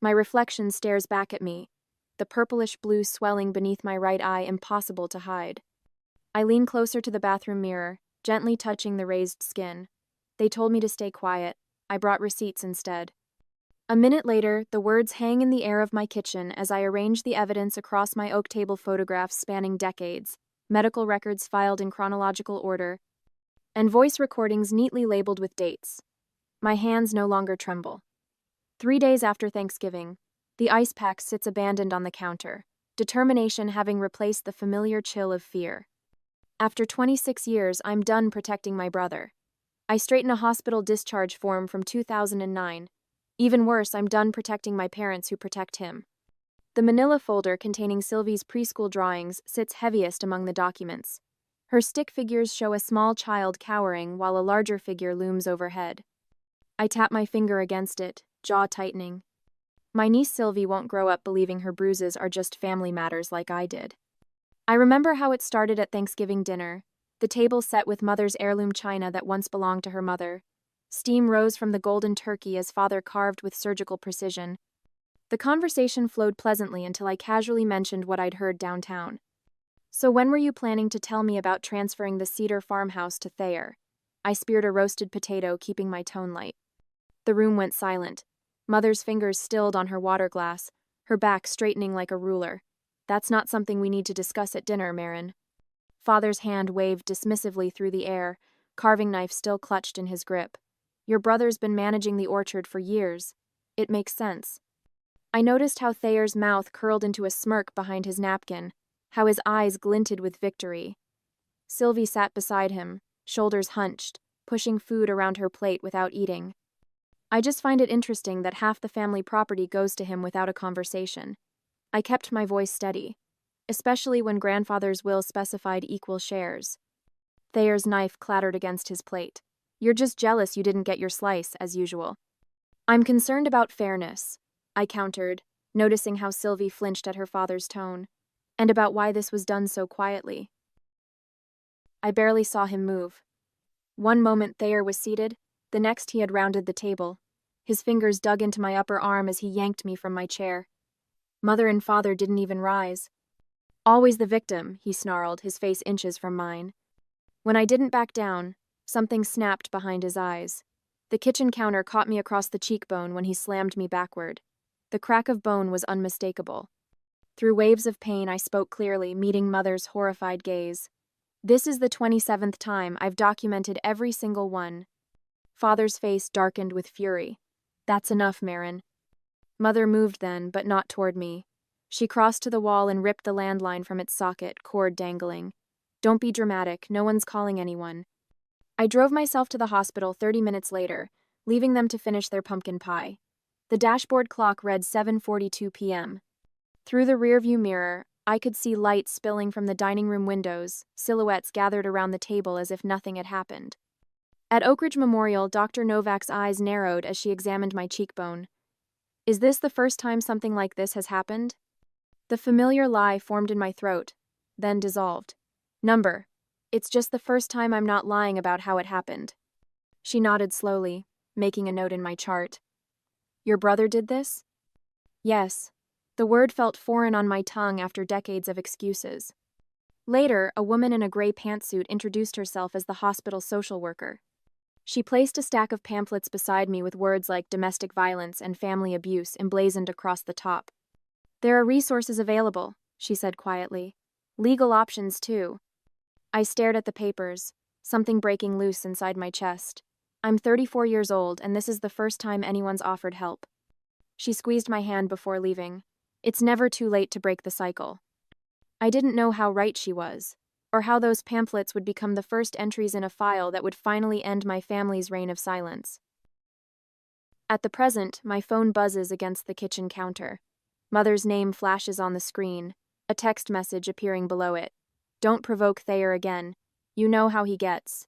My reflection stares back at me, the purplish blue swelling beneath my right eye impossible to hide. I lean closer to the bathroom mirror, gently touching the raised skin. They told me to stay quiet. I brought receipts instead. A minute later, the words hang in the air of my kitchen as I arrange the evidence across my oak table photographs spanning decades, medical records filed in chronological order, and voice recordings neatly labeled with dates. My hands no longer tremble. 3 days after Thanksgiving, the ice pack sits abandoned on the counter, determination having replaced the familiar chill of fear. After 26 years, I'm done protecting my brother. I straighten a hospital discharge form from 2009. Even worse, I'm done protecting my parents who protect him. The manila folder containing Sylvie's preschool drawings sits heaviest among the documents. Her stick figures show a small child cowering while a larger figure looms overhead. I tap my finger against it, jaw tightening. My niece Sylvie won't grow up believing her bruises are just family matters like I did. I remember how it started at Thanksgiving dinner, the table set with Mother's heirloom china that once belonged to her mother. Steam rose from the golden turkey as Father carved with surgical precision. The conversation flowed pleasantly until I casually mentioned what I'd heard downtown. So when were you planning to tell me about transferring the Cedar farmhouse to Thayer? I speared a roasted potato, keeping my tone light. The room went silent. Mother's fingers stilled on her water glass, her back straightening like a ruler. That's not something we need to discuss at dinner, Marin. Father's hand waved dismissively through the air, carving knife still clutched in his grip. Your brother's been managing the orchard for years. It makes sense. I noticed how Thayer's mouth curled into a smirk behind his napkin, how his eyes glinted with victory. Sylvie sat beside him, shoulders hunched, pushing food around her plate without eating. I just find it interesting that half the family property goes to him without a conversation. I kept my voice steady, especially when grandfather's will specified equal shares. Thayer's knife clattered against his plate. You're just jealous you didn't get your slice, as usual. I'm concerned about fairness, I countered, noticing how Sylvie flinched at her father's tone, and about why this was done so quietly. I barely saw him move. One moment Thayer was seated, the next he had rounded the table. His fingers dug into my upper arm as he yanked me from my chair. Mother and father didn't even rise. Always the victim, he snarled, his face inches from mine. When I didn't back down, something snapped behind his eyes. The kitchen counter caught me across the cheekbone when he slammed me backward. The crack of bone was unmistakable. Through waves of pain, I spoke clearly, meeting Mother's horrified gaze. This is the 27th time I've documented every single one. Father's face darkened with fury. That's enough, Marin. Mother moved then, but not toward me. She crossed to the wall and ripped the landline from its socket, cord dangling. Don't be dramatic, no one's calling anyone. I drove myself to the hospital 30 minutes later, leaving them to finish their pumpkin pie. The dashboard clock read 7:42 p.m. Through the rearview mirror, I could see light spilling from the dining room windows, silhouettes gathered around the table as if nothing had happened. At Oak Ridge Memorial, Dr. Novak's eyes narrowed as she examined my cheekbone. Is this the first time something like this has happened? The familiar lie formed in my throat, then dissolved. Number. It's just the first time I'm not lying about how it happened. She nodded slowly, making a note in my chart. Your brother did this? Yes. The word felt foreign on my tongue after decades of excuses. Later, a woman in a gray pantsuit introduced herself as the hospital social worker. She placed a stack of pamphlets beside me with words like domestic violence and family abuse emblazoned across the top. There are resources available, she said quietly. Legal options, too. I stared at the papers, something breaking loose inside my chest. I'm 34 years old, and this is the first time anyone's offered help. She squeezed my hand before leaving. It's never too late to break the cycle. I didn't know how right she was, or how those pamphlets would become the first entries in a file that would finally end my family's reign of silence. At the present, my phone buzzes against the kitchen counter. Mother's name flashes on the screen, a text message appearing below it. Don't provoke Thayer again. You know how he gets.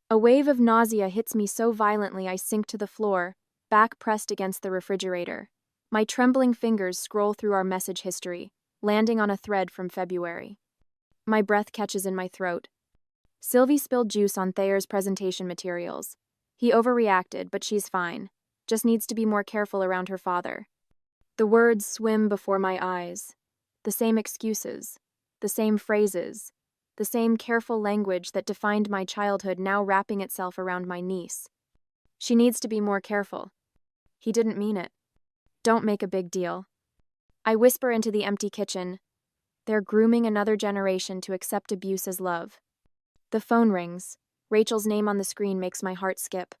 A wave of nausea hits me so violently I sink to the floor, back pressed against the refrigerator. My trembling fingers scroll through our message history, landing on a thread from February. My breath catches in my throat. Sylvie spilled juice on Thayer's presentation materials. He overreacted, but she's fine. Just needs to be more careful around her father. The words swim before my eyes. The same excuses, the same phrases, the same careful language that defined my childhood now wrapping itself around my niece. She needs to be more careful. He didn't mean it. Don't make a big deal. I whisper into the empty kitchen. They're grooming another generation to accept abuse as love. The phone rings. Rachel's name on the screen makes my heart skip.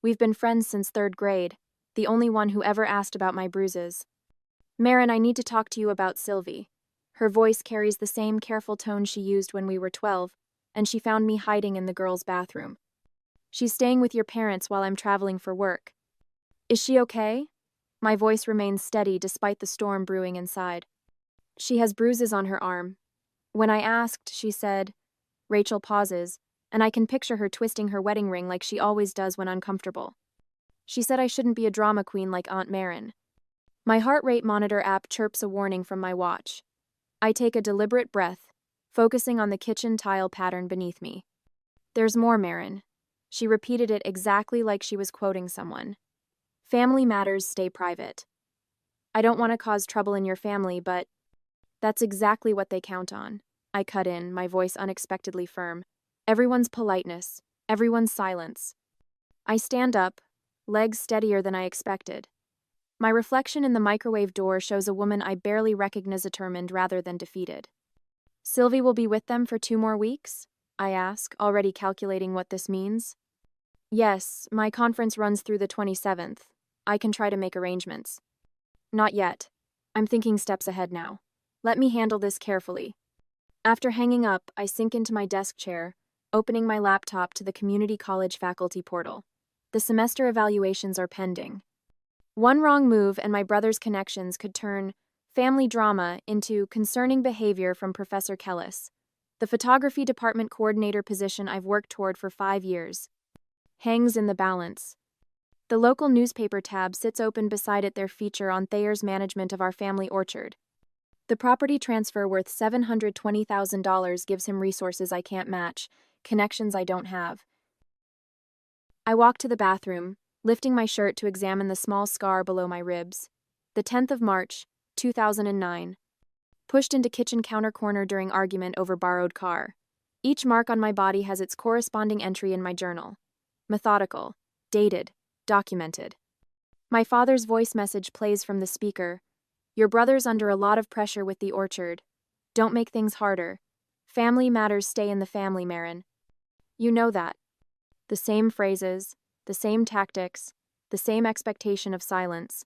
We've been friends since 3rd grade, the only one who ever asked about my bruises. Marin, I need to talk to you about Sylvie. Her voice carries the same careful tone she used when we were 12, and she found me hiding in the girls' bathroom. She's staying with your parents while I'm traveling for work. Is she okay? My voice remains steady despite the storm brewing inside. She has bruises on her arm. When I asked, she said. Rachel pauses, and I can picture her twisting her wedding ring like she always does when uncomfortable. She said I shouldn't be a drama queen like Aunt Marin. My heart rate monitor app chirps a warning from my watch. I take a deliberate breath, focusing on the kitchen tile pattern beneath me. There's more, Marin. She repeated it exactly like she was quoting someone. Family matters stay private. I don't want to cause trouble in your family, but that's exactly what they count on. I cut in, my voice unexpectedly firm. Everyone's politeness, everyone's silence. I stand up, legs steadier than I expected. My reflection in the microwave door shows a woman I barely recognize determined rather than defeated. Sylvie will be with them for 2 more weeks? I ask, already calculating what this means. Yes, my conference runs through the 27th. I can try to make arrangements. Not yet. I'm thinking steps ahead now. Let me handle this carefully. After hanging up, I sink into my desk chair, opening my laptop to the community college faculty portal. The semester evaluations are pending. One wrong move and my brother's connections could turn family drama into concerning behavior from Professor Kellis, the photography department coordinator position I've worked toward for 5 years. Hangs in the balance. The local newspaper tab sits open beside it, their feature on Thayer's management of our family orchard. The property transfer worth $720,000 gives him resources I can't match, connections I don't have. I walk to the bathroom, lifting my shirt to examine the small scar below my ribs. The 10th of March, 2009. Pushed into kitchen counter corner during argument over borrowed car. Each mark on my body has its corresponding entry in my journal. Methodical, dated, documented. My father's voice message plays from the speaker. Your brother's under a lot of pressure with the orchard. Don't make things harder. Family matters stay in the family, Marin. You know that. The same phrases, the same tactics, the same expectation of silence.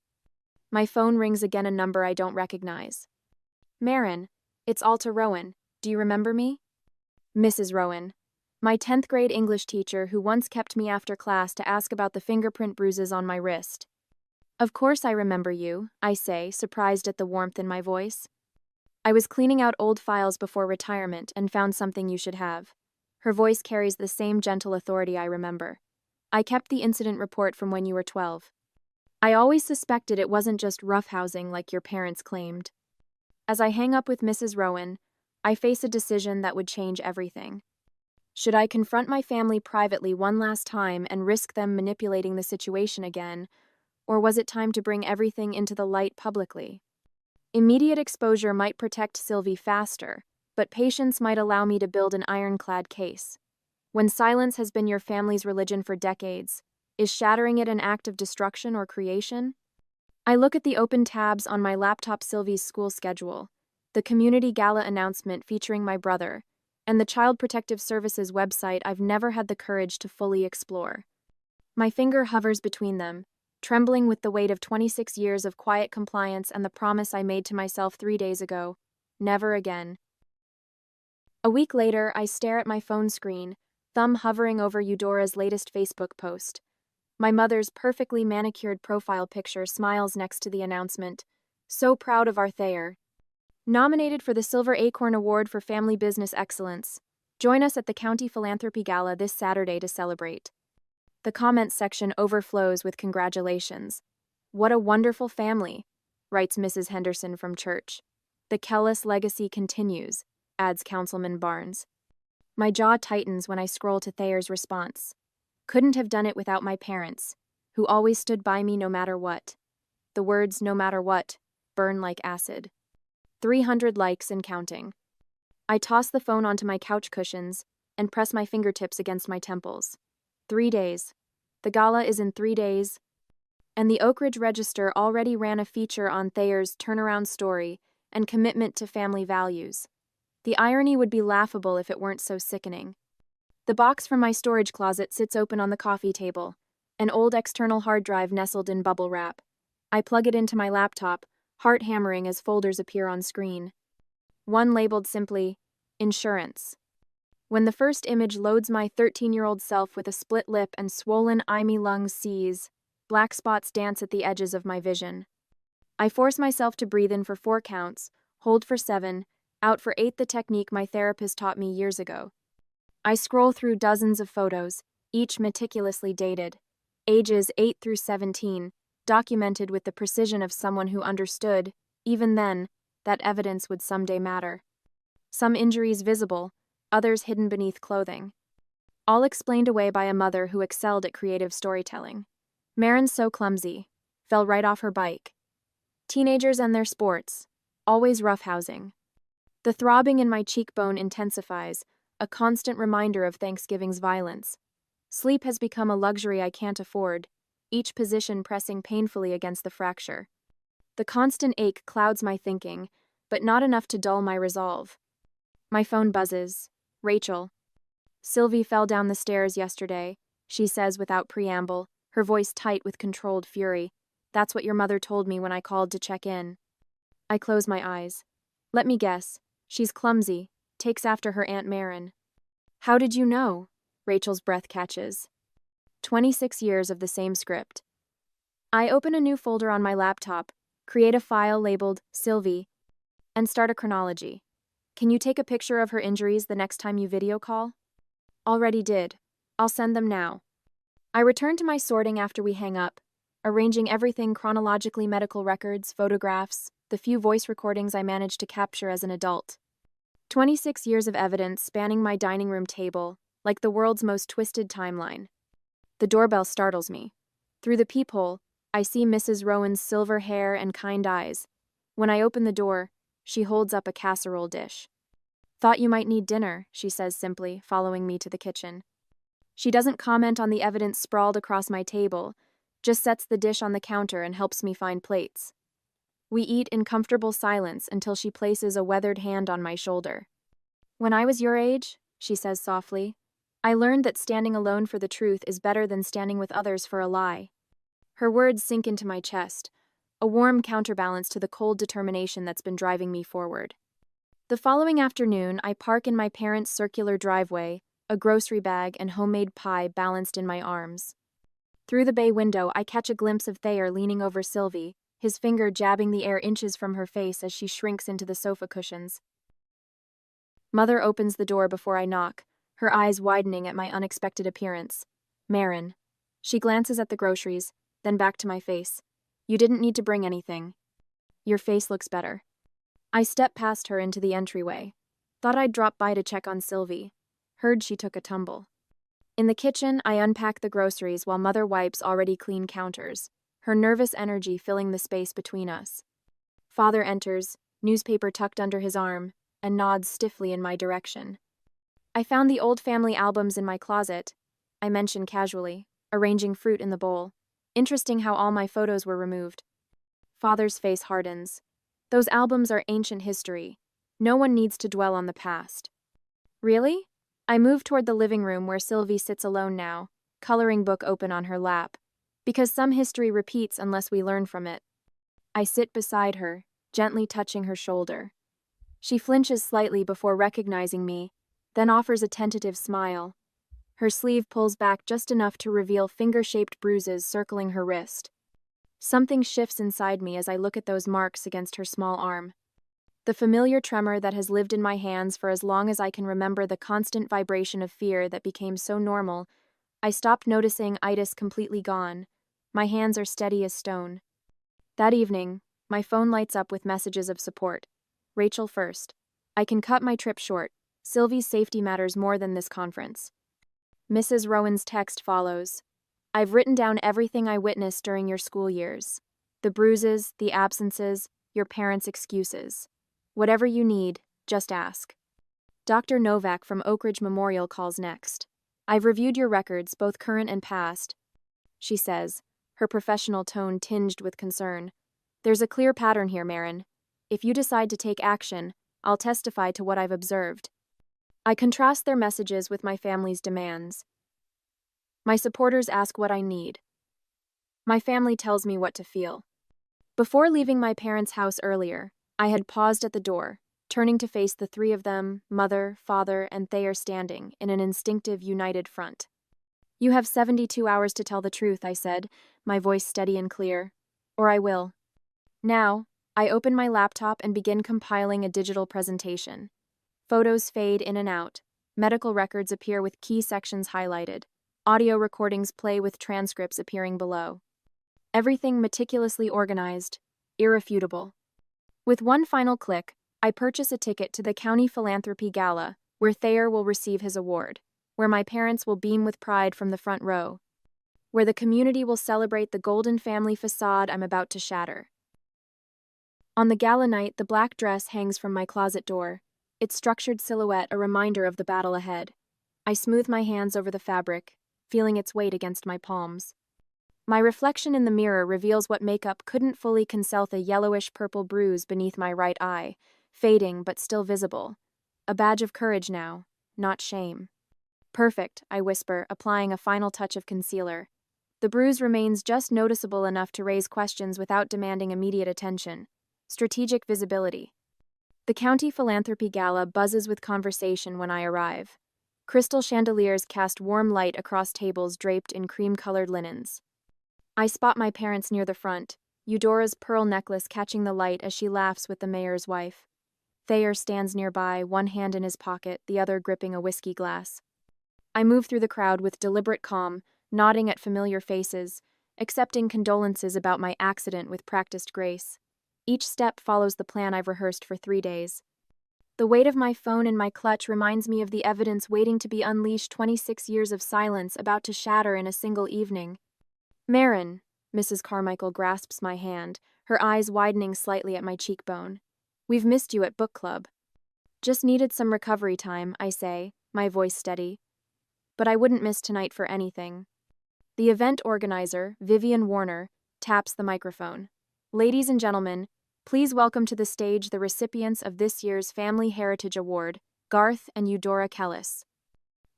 My phone rings again, a number I don't recognize. Marin, it's Alta Rowan. Do you remember me? Mrs. Rowan. My 10th grade English teacher who once kept me after class to ask about the fingerprint bruises on my wrist. Of course I remember you, I say, surprised at the warmth in my voice. I was cleaning out old files before retirement and found something you should have. Her voice carries the same gentle authority I remember. I kept the incident report from when you were 12. I always suspected it wasn't just roughhousing like your parents claimed. As I hang up with Mrs. Rowan, I face a decision that would change everything. Should I confront my family privately one last time and risk them manipulating the situation again, or was it time to bring everything into the light publicly? Immediate exposure might protect Sylvie faster, but patience might allow me to build an ironclad case. When silence has been your family's religion for decades, is shattering it an act of destruction or creation? I look at the open tabs on my laptop, Sylvie's school schedule, the community gala announcement featuring my brother, and the Child Protective Services website I've never had the courage to fully explore. My finger hovers between them, trembling with the weight of 26 years of quiet compliance and the promise I made to myself 3 days ago, never again. A week later, I stare at my phone screen, thumb hovering over Eudora's latest Facebook post. My mother's perfectly manicured profile picture smiles next to the announcement. So proud of our Thayer. Nominated for the Silver Acorn Award for Family Business Excellence. Join us at the County Philanthropy Gala this Saturday to celebrate. The comments section overflows with congratulations. What a wonderful family, writes Mrs. Henderson from church. The Kellis legacy continues, adds Councilman Barnes. My jaw tightens when I scroll to Thayer's response. Couldn't have done it without my parents, who always stood by me no matter what. The words "no matter what" burn like acid. 300 likes and counting. I toss the phone onto my couch cushions and press my fingertips against my temples. 3 days. The gala is in 3 days, and the Oak Ridge Register already ran a feature on Thayer's turnaround story and commitment to family values. The irony would be laughable if it weren't so sickening. The box from my storage closet sits open on the coffee table, an old external hard drive nestled in bubble wrap. I plug it into my laptop, heart hammering as folders appear on screen. One labeled simply, Insurance. When the first image loads, my 13-year-old self with a split lip and swollen, imy lungs sees. Black spots dance at the edges of my vision. I force myself to breathe in for 4 counts, hold for 7, out for 8, the technique my therapist taught me years ago. I scroll through dozens of photos, each meticulously dated. Ages 8 through 17, documented with the precision of someone who understood, even then, that evidence would someday matter. Some injuries visible, others hidden beneath clothing. All explained away by a mother who excelled at creative storytelling. Marin's so clumsy, fell right off her bike. Teenagers and their sports, always roughhousing. The throbbing in my cheekbone intensifies, a constant reminder of Thanksgiving's violence. Sleep has become a luxury I can't afford, each position pressing painfully against the fracture. The constant ache clouds my thinking, but not enough to dull my resolve. My phone buzzes. Rachel. Sylvie fell down the stairs yesterday, she says without preamble, her voice tight with controlled fury. That's what your mother told me when I called to check in. I close my eyes. Let me guess. She's clumsy, takes after her Aunt Marin. How did you know? Rachel's breath catches. 26 years of the same script. I open a new folder on my laptop, create a file labeled Sylvie, and start a chronology. Can you take a picture of her injuries the next time you video call? Already did. I'll send them now. I return to my sorting after we hang up, arranging everything chronologically: medical records, photographs, the few voice recordings I managed to capture as an adult. 26 years of evidence spanning my dining room table, like the world's most twisted timeline. The doorbell startles me. Through the peephole, I see Mrs. Rowan's silver hair and kind eyes. When I open the door, she holds up a casserole dish. Thought you might need dinner, she says simply, following me to the kitchen. She doesn't comment on the evidence sprawled across my table, just sets the dish on the counter and helps me find plates. We eat in comfortable silence until she places a weathered hand on my shoulder. When I was your age, she says softly, I learned that standing alone for the truth is better than standing with others for a lie. Her words sink into my chest, a warm counterbalance to the cold determination that's been driving me forward. The following afternoon, I park in my parents' circular driveway, a grocery bag and homemade pie balanced in my arms. Through the bay window, I catch a glimpse of Thayer leaning over Sylvie, his finger jabbing the air inches from her face as she shrinks into the sofa cushions. Mother opens the door before I knock, her eyes widening at my unexpected appearance. Marin. She glances at the groceries, then back to my face. You didn't need to bring anything. Your face looks better. I step past her into the entryway. Thought I'd drop by to check on Sylvie. Heard she took a tumble. In the kitchen, I unpack the groceries while Mother wipes already clean counters, her nervous energy filling the space between us. Father enters, newspaper tucked under his arm, and nods stiffly in my direction. I found the old family albums in my closet, I mention casually, arranging fruit in the bowl. Interesting how all my photos were removed. Father's face hardens. Those albums are ancient history. No one needs to dwell on the past. Really? I move toward the living room where Sylvie sits alone now, coloring book open on her lap. Because some history repeats unless we learn from it. I sit beside her, gently touching her shoulder. She flinches slightly before recognizing me, then offers a tentative smile. Her sleeve pulls back just enough to reveal finger-shaped bruises circling her wrist. Something shifts inside me as I look at those marks against her small arm. The familiar tremor that has lived in my hands for as long as I can remember, the constant vibration of fear that became so normal. I stopped noticing itis completely gone. My hands are steady as stone. That evening, my phone lights up with messages of support. Rachel first. I can cut my trip short. Sylvie's safety matters more than this conference. Mrs. Rowan's text follows. I've written down everything I witnessed during your school years. The bruises, the absences, your parents' excuses. Whatever you need, just ask. Dr. Novak from Oak Ridge Memorial calls next. I've reviewed your records, both current and past, she says, her professional tone tinged with concern. There's a clear pattern here, Marin. If you decide to take action, I'll testify to what I've observed. I contrast their messages with my family's demands. My supporters ask what I need. My family tells me what to feel. Before leaving my parents' house earlier, I had paused at the door, turning to face the three of them, mother, father, and Thayer standing in an instinctive, united front. You have 72 hours to tell the truth, I said, my voice steady and clear. Or I will. Now, I open my laptop and begin compiling a digital presentation. Photos fade in and out. Medical records appear with key sections highlighted. Audio recordings play with transcripts appearing below. Everything meticulously organized, irrefutable. With one final click, I purchase a ticket to the County Philanthropy Gala, where Thayer will receive his award, where my parents will beam with pride from the front row, where the community will celebrate the golden family facade I'm about to shatter. On the gala night, the black dress hangs from my closet door, its structured silhouette a reminder of the battle ahead. I smooth my hands over the fabric, feeling its weight against my palms. My reflection in the mirror reveals what makeup couldn't fully conceal: a yellowish-purple bruise beneath my right eye, fading but still visible. A badge of courage now, not shame. Perfect, I whisper, applying a final touch of concealer. The bruise remains just noticeable enough to raise questions without demanding immediate attention. Strategic visibility. The County Philanthropy Gala buzzes with conversation when I arrive. Crystal chandeliers cast warm light across tables draped in cream-colored linens. I spot my parents near the front, Eudora's pearl necklace catching the light as she laughs with the mayor's wife. Thayer stands nearby, one hand in his pocket, the other gripping a whiskey glass. I move through the crowd with deliberate calm, nodding at familiar faces, accepting condolences about my accident with practiced grace. Each step follows the plan I've rehearsed for 3 days. The weight of my phone in my clutch reminds me of the evidence waiting to be unleashed, 26 years of silence about to shatter in a single evening. Marin, Mrs. Carmichael grasps my hand, her eyes widening slightly at my cheekbone. We've missed you at book club. Just needed some recovery time, I say, my voice steady. But I wouldn't miss tonight for anything. The event organizer, Vivian Warner, taps the microphone. Ladies and gentlemen, please welcome to the stage the recipients of this year's Family Heritage Award, Garth and Eudora Kellis.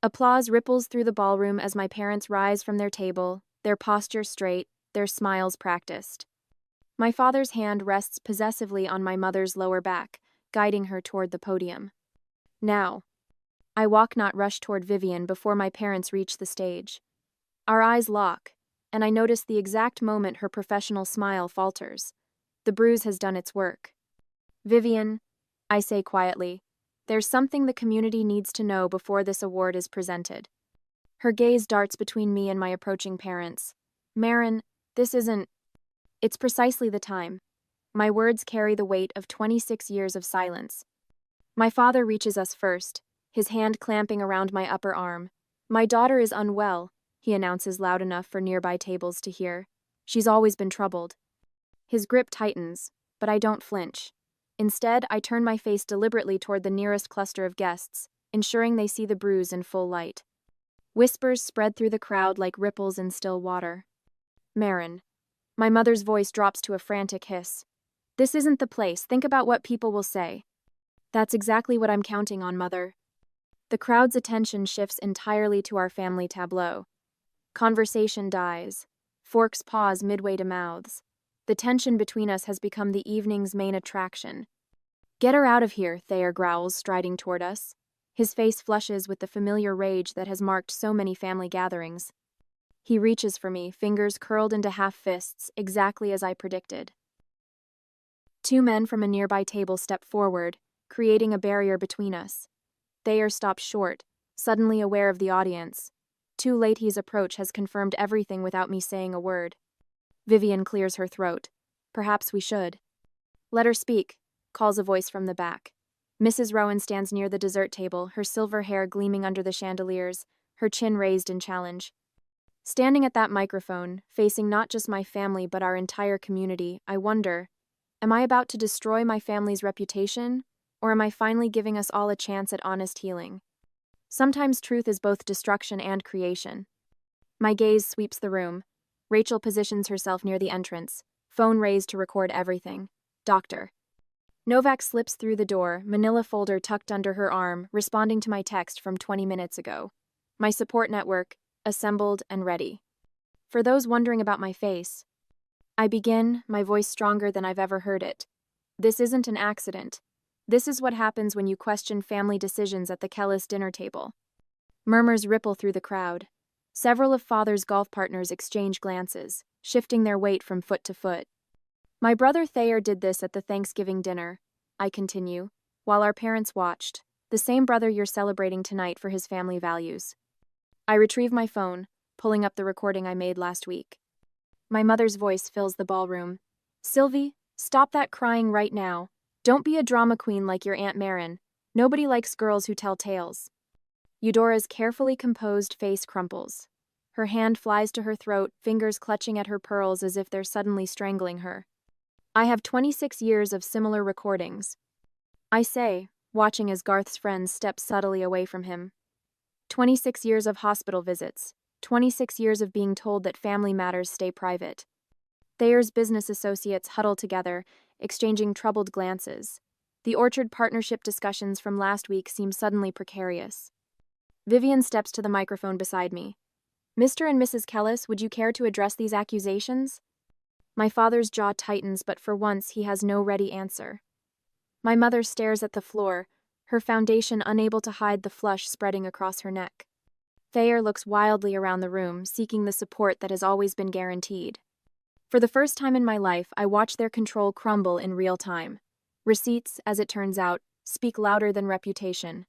Applause ripples through the ballroom as my parents rise from their table, their posture straight, their smiles practiced. My father's hand rests possessively on my mother's lower back, guiding her toward the podium. Now. I walk, not rush, toward Vivian before my parents reach the stage. Our eyes lock, and I notice the exact moment her professional smile falters. The bruise has done its work. Vivian, I say quietly, there's something the community needs to know before this award is presented. Her gaze darts between me and my approaching parents. Marin, this isn't... It's precisely the time. My words carry the weight of 26 years of silence. My father reaches us first, his hand clamping around my upper arm. My daughter is unwell, he announces loud enough for nearby tables to hear. She's always been troubled. His grip tightens, but I don't flinch. Instead, I turn my face deliberately toward the nearest cluster of guests, ensuring they see the bruise in full light. Whispers spread through the crowd like ripples in still water. Marin. My mother's voice drops to a frantic hiss. This isn't the place. Think about what people will say. That's exactly what I'm counting on, Mother. The crowd's attention shifts entirely to our family tableau. Conversation dies. Forks pause midway to mouths. The tension between us has become the evening's main attraction. Get her out of here, Thayer growls, striding toward us. His face flushes with the familiar rage that has marked so many family gatherings. He reaches for me, fingers curled into half fists, exactly as I predicted. 2 men from a nearby table step forward, creating a barrier between us. Thayer stops short, suddenly aware of the audience. Too late, his approach has confirmed everything without me saying a word. Vivian clears her throat. Perhaps we should. Let her speak, calls a voice from the back. Mrs. Rowan stands near the dessert table, her silver hair gleaming under the chandeliers, her chin raised in challenge. Standing at that microphone, facing not just my family but our entire community, I wonder, Am I about to destroy my family's reputation, or am I finally giving us all a chance at honest healing? Sometimes truth is both destruction and creation. My gaze sweeps the room. Rachel positions herself near the entrance, phone raised to record everything. Doctor. Novak slips through the door, manila folder tucked under her arm, responding to my text from 20 minutes ago. My support network, assembled and ready. For those wondering about my face, I begin, my voice stronger than I've ever heard it. This isn't an accident. This is what happens when you question family decisions at the Kellis dinner table. Murmurs ripple through the crowd. Several of Father's golf partners exchange glances, shifting their weight from foot to foot. My brother Thayer did this at the Thanksgiving dinner, I continue, while our parents watched, the same brother you're celebrating tonight for his family values. I retrieve my phone, pulling up the recording I made last week. My mother's voice fills the ballroom. Sylvie, stop that crying right now. Don't be a drama queen like your Aunt Marin. Nobody likes girls who tell tales. Eudora's carefully composed face crumples. Her hand flies to her throat, fingers clutching at her pearls as if they're suddenly strangling her. I have 26 years of similar recordings. I say, watching as Garth's friends step subtly away from him. 26 years of hospital visits. 26 years of being told that family matters stay private. Thayer's business associates huddle together, exchanging troubled glances. The Orchard partnership discussions from last week seem suddenly precarious. Vivian steps to the microphone beside me. Mr. and Mrs. Kellis, would you care to address these accusations? My father's jaw tightens, but for once he has no ready answer. My mother stares at the floor, her foundation unable to hide the flush spreading across her neck. Thayer looks wildly around the room, seeking the support that has always been guaranteed. For the first time in my life, I watch their control crumble in real time. Receipts, as it turns out, speak louder than reputation.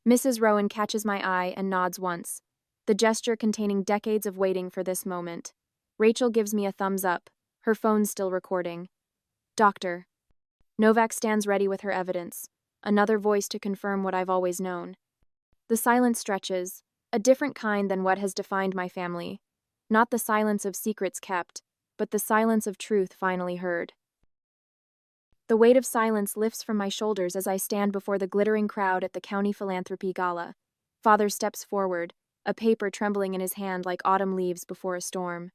Mrs. Rowan catches my eye and nods once, the gesture containing decades of waiting for this moment. Rachel gives me a thumbs up, her phone still recording. Doctor. Novak stands ready with her evidence, another voice to confirm what I've always known. The silence stretches, a different kind than what has defined my family. Not the silence of secrets kept, but the silence of truth finally heard. The weight of silence lifts from my shoulders as I stand before the glittering crowd at the County Philanthropy Gala. Father steps forward, a paper trembling in his hand like autumn leaves before a storm.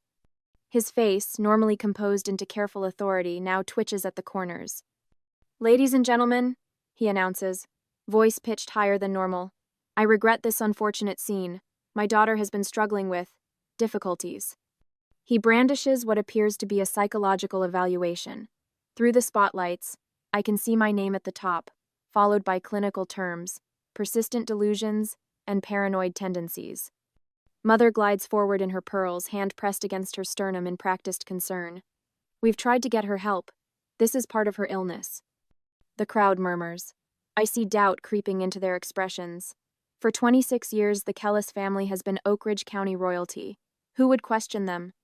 His face, normally composed into careful authority, now twitches at the corners. Ladies and gentlemen, he announces, voice pitched higher than normal, I regret this unfortunate scene. My daughter has been struggling with difficulties. He brandishes what appears to be a psychological evaluation. Through the spotlights, I can see my name at the top, followed by clinical terms, persistent delusions, and paranoid tendencies. Mother glides forward in her pearls, hand pressed against her sternum in practiced concern. We've tried to get her help. This is part of her illness. The crowd murmurs. I see doubt creeping into their expressions. For 26 years, the Kellis family has been Oak Ridge County royalty. Who would question them?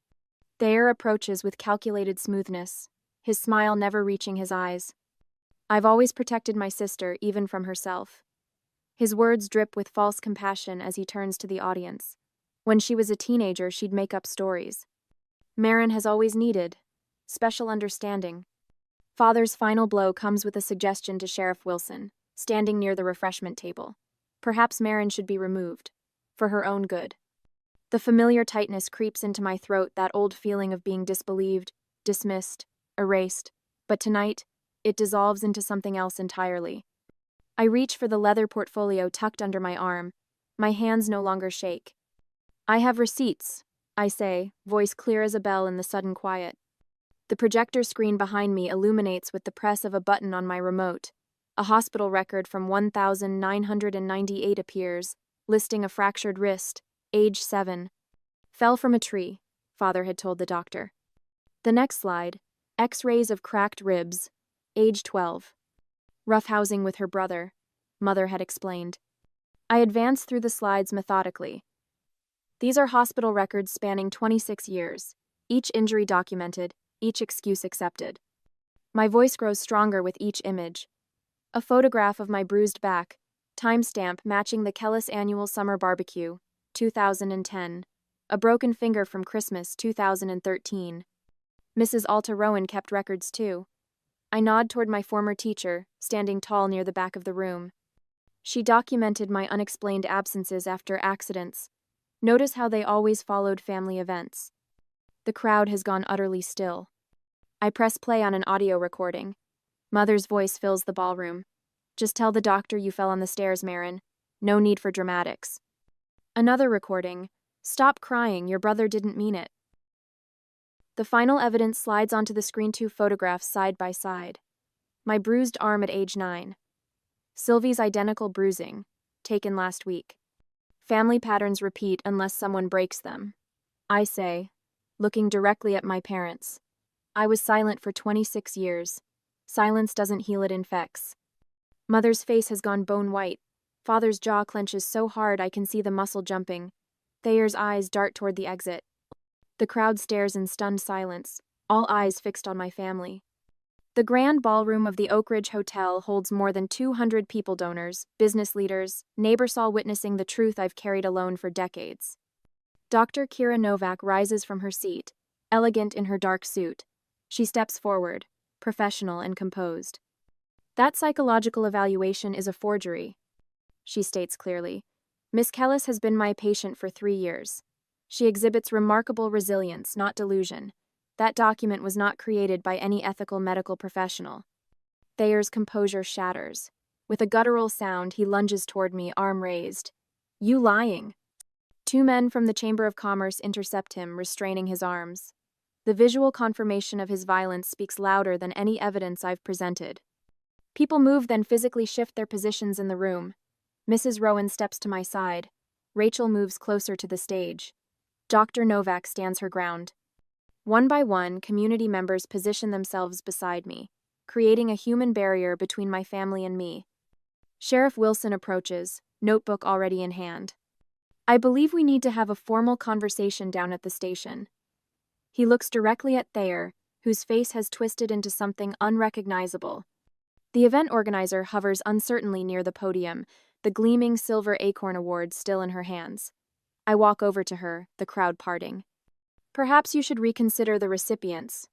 Thayer approaches with calculated smoothness, his smile never reaching his eyes. I've always protected my sister, even from herself. His words drip with false compassion as he turns to the audience. When she was a teenager, she'd make up stories. Marin has always needed special understanding. Father's final blow comes with a suggestion to Sheriff Wilson, standing near the refreshment table. Perhaps Marin should be removed, for her own good. The familiar tightness creeps into my throat, that old feeling of being disbelieved, dismissed, erased. But tonight, it dissolves into something else entirely. I reach for the leather portfolio tucked under my arm. My hands no longer shake. I have receipts, I say, voice clear as a bell in the sudden quiet. The projector screen behind me illuminates with the press of a button on my remote. A hospital record from 1998 appears, listing a fractured wrist, age 7. Fell from a tree, Father had told the doctor. The next slide, X-rays of cracked ribs, age 12. Roughhousing with her brother, Mother had explained. I advanced through the slides methodically. These are hospital records spanning 26 years, each injury documented, each excuse accepted. My voice grows stronger with each image. A photograph of my bruised back, timestamp matching the Kellis annual summer barbecue, 2010. A broken finger from Christmas, 2013. Mrs. Alta Rowan kept records too. I nod toward my former teacher, standing tall near the back of the room. She documented my unexplained absences after accidents. Notice how they always followed family events. The crowd has gone utterly still. I press play on an audio recording. Mother's voice fills the ballroom. Just tell the doctor you fell on the stairs, Marin. No need for dramatics. Another recording. Stop crying, your brother didn't mean it. The final evidence slides onto the screen, 2 photographs side by side. My bruised arm at age 9. Sylvie's identical bruising, taken last week. Family patterns repeat unless someone breaks them. I say, looking directly at my parents. I was silent for 26 years. Silence doesn't heal, it infects. Mother's face has gone bone white. Father's jaw clenches so hard I can see the muscle jumping. Thayer's eyes dart toward the exit. The crowd stares in stunned silence, all eyes fixed on my family. The grand ballroom of the Oak Ridge Hotel holds more than 200 people, donors, business leaders, neighbors, all witnessing the truth I've carried alone for decades. Dr. Kira Novak rises from her seat, elegant in her dark suit. She steps forward, professional and composed. That psychological evaluation is a forgery, she states clearly. Miss Kellis has been my patient for 3 years. She exhibits remarkable resilience, not delusion. That document was not created by any ethical medical professional. Thayer's composure shatters. With a guttural sound, he lunges toward me, arm raised. You lying. 2 men from the Chamber of Commerce intercept him, restraining his arms. The visual confirmation of his violence speaks louder than any evidence I've presented. People move, then physically shift their positions in the room. Mrs. Rowan steps to my side. Rachel moves closer to the stage. Dr. Novak stands her ground. One by one, community members position themselves beside me, creating a human barrier between my family and me. Sheriff Wilson approaches, notebook already in hand. I believe we need to have a formal conversation down at the station. He looks directly at Thayer, whose face has twisted into something unrecognizable. The event organizer hovers uncertainly near the podium, the gleaming silver acorn award still in her hands. I walk over to her, the crowd parting. Perhaps you should reconsider the recipients,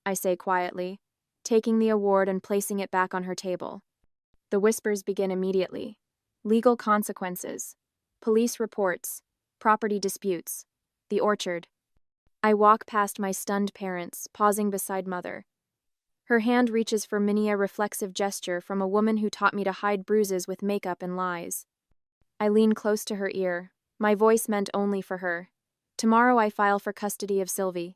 I say quietly, taking the award and placing it back on her table. The whispers begin immediately. Legal consequences, police reports, property disputes, the orchard. I walk past my stunned parents, pausing beside Mother. Her hand reaches for many a reflexive gesture from a woman who taught me to hide bruises with makeup and lies. I lean close to her ear, my voice meant only for her. Tomorrow I file for custody of Sylvie.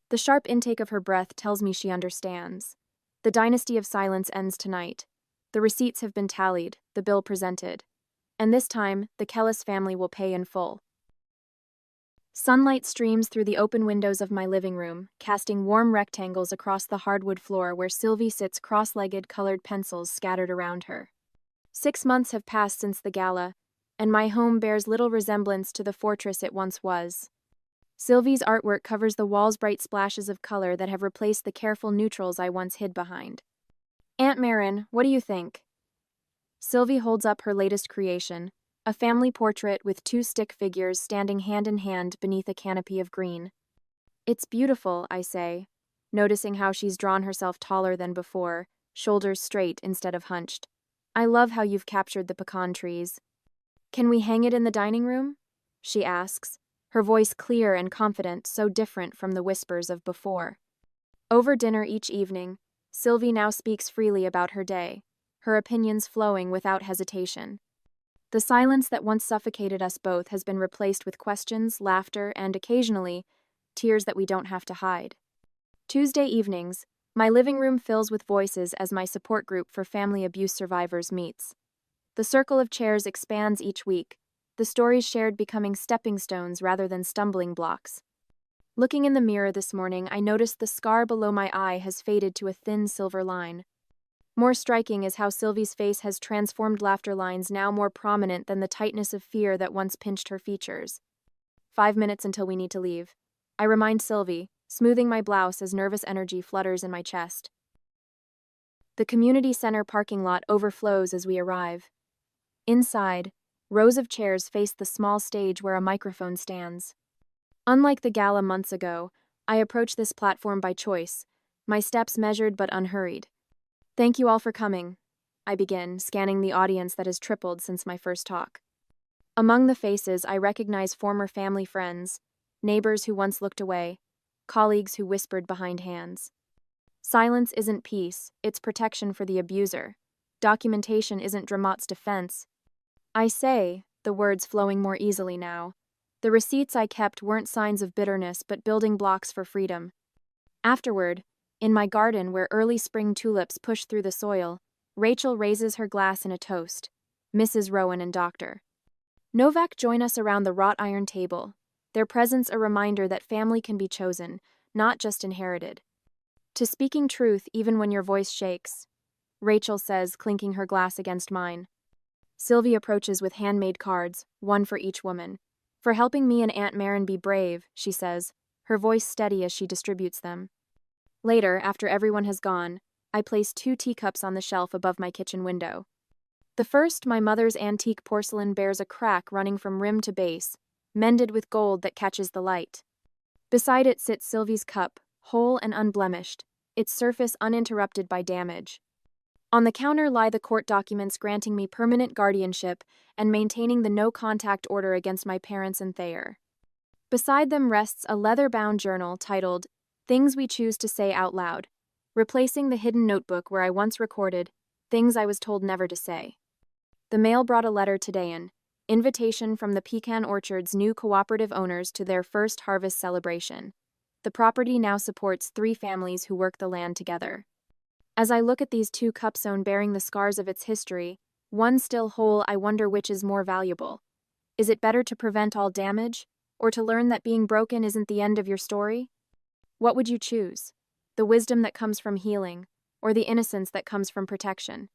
The sharp intake of her breath tells me she understands. The dynasty of silence ends tonight. The receipts have been tallied, the bill presented. And this time, the Kellis family will pay in full. Sunlight streams through the open windows of my living room, casting warm rectangles across the hardwood floor where Sylvie sits cross-legged, colored pencils scattered around her. 6 months have passed since the gala, and my home bears little resemblance to the fortress it once was. Sylvie's artwork covers the walls, bright splashes of color that have replaced the careful neutrals I once hid behind. Aunt Marin, what do you think? Sylvie holds up her latest creation, a family portrait with 2 stick figures standing hand in hand beneath a canopy of green. It's beautiful, I say, noticing how she's drawn herself taller than before, shoulders straight instead of hunched. I love how you've captured the pecan trees. Can we hang it in the dining room? She asks, her voice clear and confident, so different from the whispers of before. Over dinner each evening, Sylvie now speaks freely about her day, her opinions flowing without hesitation. The silence that once suffocated us both has been replaced with questions, laughter, and occasionally, tears that we don't have to hide. Tuesday evenings, my living room fills with voices as my support group for family abuse survivors meets. The circle of chairs expands each week, the stories shared becoming stepping stones rather than stumbling blocks. Looking in the mirror this morning, I noticed the scar below my eye has faded to a thin silver line. More striking is how Sylvie's face has transformed, laughter lines now more prominent than the tightness of fear that once pinched her features. 5 minutes until we need to leave. I remind Sylvie, smoothing my blouse as nervous energy flutters in my chest. The community center parking lot overflows as we arrive. Inside, rows of chairs face the small stage where a microphone stands. Unlike the gala months ago, I approach this platform by choice, my steps measured but unhurried. Thank you all for coming. I begin, scanning the audience that has tripled since my first talk. Among the faces, I recognize former family friends, neighbors who once looked away, colleagues who whispered behind hands. Silence isn't peace, it's protection for the abuser. Documentation isn't Dramat's defense. I say, the words flowing more easily now. The receipts I kept weren't signs of bitterness but building blocks for freedom. Afterward, in my garden where early spring tulips push through the soil, Rachel raises her glass in a toast. Mrs. Rowan and Dr. Novak join us around the wrought iron table, their presence a reminder that family can be chosen, not just inherited. To speaking truth even when your voice shakes, Rachel says, clinking her glass against mine. Sylvie approaches with handmade cards, one for each woman. For helping me and Aunt Marin be brave, she says, her voice steady as she distributes them. Later, after everyone has gone, I place 2 teacups on the shelf above my kitchen window. The first, my mother's antique porcelain, bears a crack running from rim to base, mended with gold that catches the light. Beside it sits Sylvie's cup, whole and unblemished, its surface uninterrupted by damage. On the counter lie the court documents granting me permanent guardianship and maintaining the no-contact order against my parents and Thayer. Beside them rests a leather-bound journal titled, Things We Choose to Say Out Loud, replacing the hidden notebook where I once recorded things I was told never to say. The mail brought a letter today, an invitation from the pecan orchard's new cooperative owners to their first harvest celebration. The property now supports 3 families who work the land together. As I look at these 2 cups bearing the scars of its history, one still whole, I wonder which is more valuable. Is it better to prevent all damage, or to learn that being broken isn't the end of your story? What would you choose? The wisdom that comes from healing, or the innocence that comes from protection?